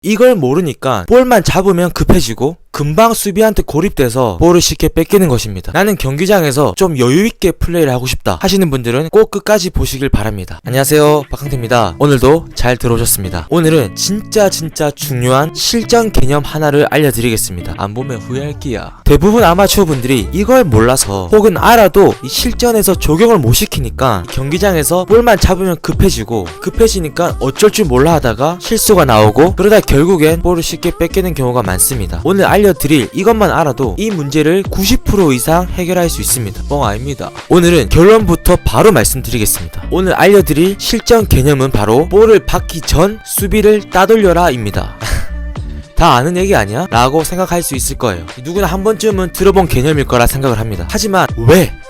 이걸 모르니까 볼만 잡으면 급해지고 금방 수비한테 고립돼서 볼을 쉽게 뺏기는 것입니다. 나는 경기장에서 좀 여유있게 플레이를 하고 싶다 하시는 분들은 꼭 끝까지 보시길 바랍니다. 안녕하세요, 박항태입니다. 오늘도 잘 들어오셨습니다. 오늘은 진짜 중요한 실전 개념 하나를 알려드리겠습니다. 안 보면 후회할게야. 대부분 아마추어 분들이 이걸 몰라서 혹은 알아도 이 실전에서 적용을 못 시키니까 경기장에서 볼만 잡으면 급해지니까 어쩔 줄 몰라 하다가 실수가 나오고 그러다 결국엔 볼을 쉽게 뺏기는 경우가 많습니다. 오늘 알려드릴 이것만 알아도 이 문제를 90% 이상 해결할 수 있습니다. 뻥 아닙니다. 오늘은 결론부터 바로 말씀드리겠습니다. 오늘 알려드릴 실전 개념은 바로 볼을 받기 전 수비를 따돌려라 입니다. 다 아는 얘기 아니야? 라고 생각할 수 있을 거예요. 누구나 한 번쯤은 들어본 개념일 거라 생각을 합니다. 하지만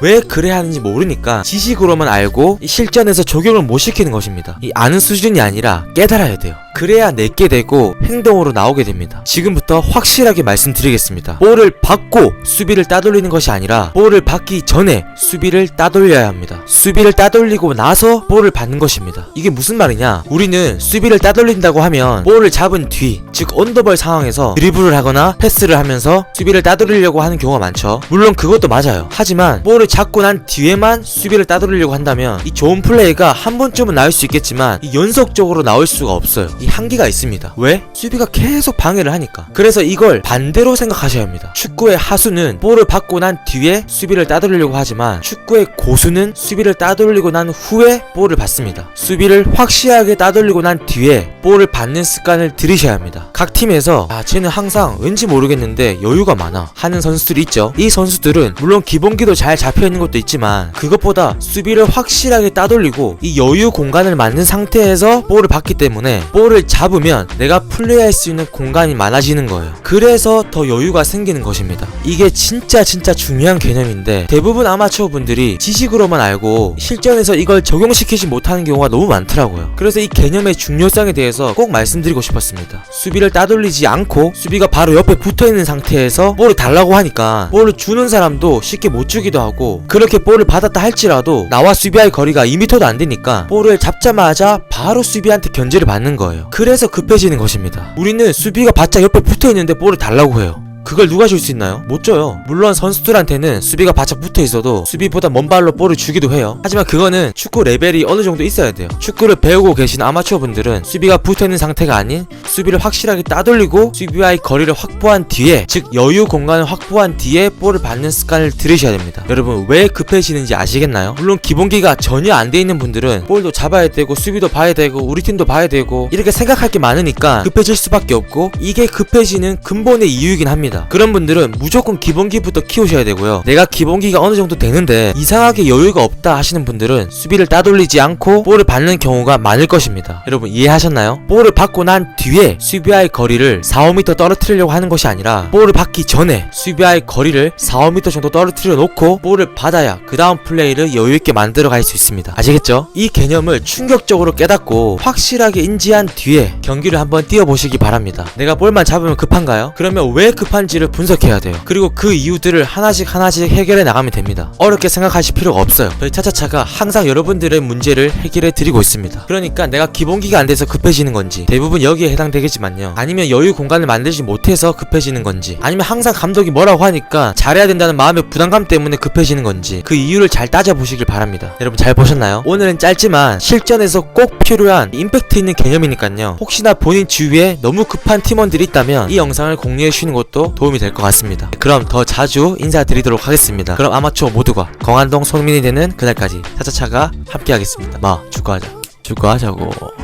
왜 그래야 하는지 모르니까 지식으로만 알고 이 실전에서 적용을 못 시키는 것입니다. 이 아는 수준이 아니라 깨달아야 돼요. 그래야 내게 되고 행동으로 나오게 됩니다. 지금부터 확실하게 말씀드리겠습니다. 볼을 받고 수비를 따돌리는 것이 아니라 볼을 받기 전에 수비를 따돌려야 합니다. 수비를 따돌리고 나서 볼을 받는 것입니다. 이게 무슨 말이냐? 우리는 수비를 따돌린다고 하면 볼을 잡은 뒤, 즉 언더볼 상황에서 드리블을 하거나 패스를 하면서 수비를 따돌리려고 하는 경우가 많죠. 물론 그것도 맞아요. 하지만 볼을 잡고 난 뒤에만 수비를 따돌리려고 한다면 이 좋은 플레이가 한 번쯤은 나올 수 있겠지만 이 연속적으로 나올 수가 없어요. 이 한계가 있습니다. 왜? 수비가 계속 방해를 하니까. 그래서 이걸 반대로 생각하셔야 합니다. 축구의 하수는 볼을 받고 난 뒤에 수비를 따돌리려고 하지만 축구의 고수는 수비를 따돌리고 난 후에 볼을 받습니다. 수비를 확실하게 따돌리고 난 뒤에 볼을 받는 습관을 들이셔야 합니다. 각 팀에서 쟤는 항상 왠지 모르겠는데 여유가 많아 하는 선수들이 있죠. 이 선수들은 물론 기본기도 잘 잡혀있는 것도 있지만 그것보다 수비를 확실하게 따돌리고 이 여유 공간을 만든 상태에서 볼을 받기 때문에 볼을 잡으면 내가 플레이할 수 있는 공간이 많아지는 거예요. 그래서 더 여유가 생기는 것입니다. 이게 진짜 중요한 개념인데 대부분 아마추어 분들이 지식으로만 알고 실전에서 이걸 적용시키지 못하는 경우가 너무 많더라고요. 그래서 이 개념의 중요성에 대해서 꼭 말씀드리고 싶었습니다. 수비를 따돌리지 않고 수비가 바로 옆에 붙어있는 상태에서 볼을 달라고 하니까 볼을 주는 사람도 쉽게 못 주기도 하고 그렇게 볼을 받았다 할지라도 나와 수비할 거리가 2m도 안 되니까 볼을 잡자마자 바로 수비한테 견제를 받는 거예요. 그래서 급해지는 것입니다. 우리는 수비가 바짝 옆에 붙어있는데 볼을 달라고 해요. 그걸 누가 줄 수 있나요? 못 줘요. 물론 선수들한테는 수비가 바짝 붙어있어도 수비보다 먼 발로 볼을 주기도 해요. 하지만 그거는 축구 레벨이 어느 정도 있어야 돼요. 축구를 배우고 계신 아마추어 분들은 수비가 붙어있는 상태가 아닌 수비를 확실하게 따돌리고 수비와의 거리를 확보한 뒤에, 즉 여유 공간을 확보한 뒤에 볼을 받는 습관을 들이셔야 됩니다. 여러분 왜 급해지는지 아시겠나요? 물론 기본기가 전혀 안 돼 있는 분들은 볼도 잡아야 되고 수비도 봐야 되고 우리 팀도 봐야 되고 이렇게 생각할 게 많으니까 급해질 수밖에 없고 이게 급해지는 근본의 이유이긴 합니다. 그런 분들은 무조건 기본기부터 키우셔야 되고요. 내가 기본기가 어느 정도 되는데 이상하게 여유가 없다 하시는 분들은 수비를 따돌리지 않고 볼을 받는 경우가 많을 것입니다. 여러분 이해하셨나요? 볼을 받고 난 뒤에 수비와의 거리를 4-5m 떨어뜨리려고 하는 것이 아니라 볼을 받기 전에 수비와의 거리를 4-5m 정도 떨어뜨려 놓고 볼을 받아야 그 다음 플레이를 여유있게 만들어 갈 수 있습니다. 아시겠죠? 이 개념을 충격적으로 깨닫고 확실하게 인지한 뒤에 경기를 한번 뛰어보시기 바랍니다. 내가 볼만 잡으면 급한가요? 그러면 왜 급한지를 분석해야 돼요. 그리고 그 이유들을 하나씩 해결해 나가면 됩니다. 어렵게 생각하실 필요가 없어요. 저희 차차차가 항상 여러분들의 문제를 해결해 드리고 있습니다. 그러니까 내가 기본기가 안 돼서 급해지는 건지 대부분 여기에 해당되겠지만요. 아니면 여유 공간을 만들지 못해서 급해지는 건지 아니면 항상 감독이 뭐라고 하니까 잘해야 된다는 마음의 부담감 때문에 급해지는 건지 그 이유를 잘 따져보시길 바랍니다. 여러분 잘 보셨나요? 오늘은 짧지만 실전에서 꼭 필요한 임팩트 있는 개념이니까요. 혹시나 본인 주위에 너무 급한 팀원들이 있다면 이 영상을 공유해 주시는 것도 도움이 될 것 같습니다. 그럼 더 자주 인사드리도록 하겠습니다. 그럼 아마추어 모두가 광안동 손민이 되는 그날까지 차차차가 함께 하겠습니다. 축구하자고.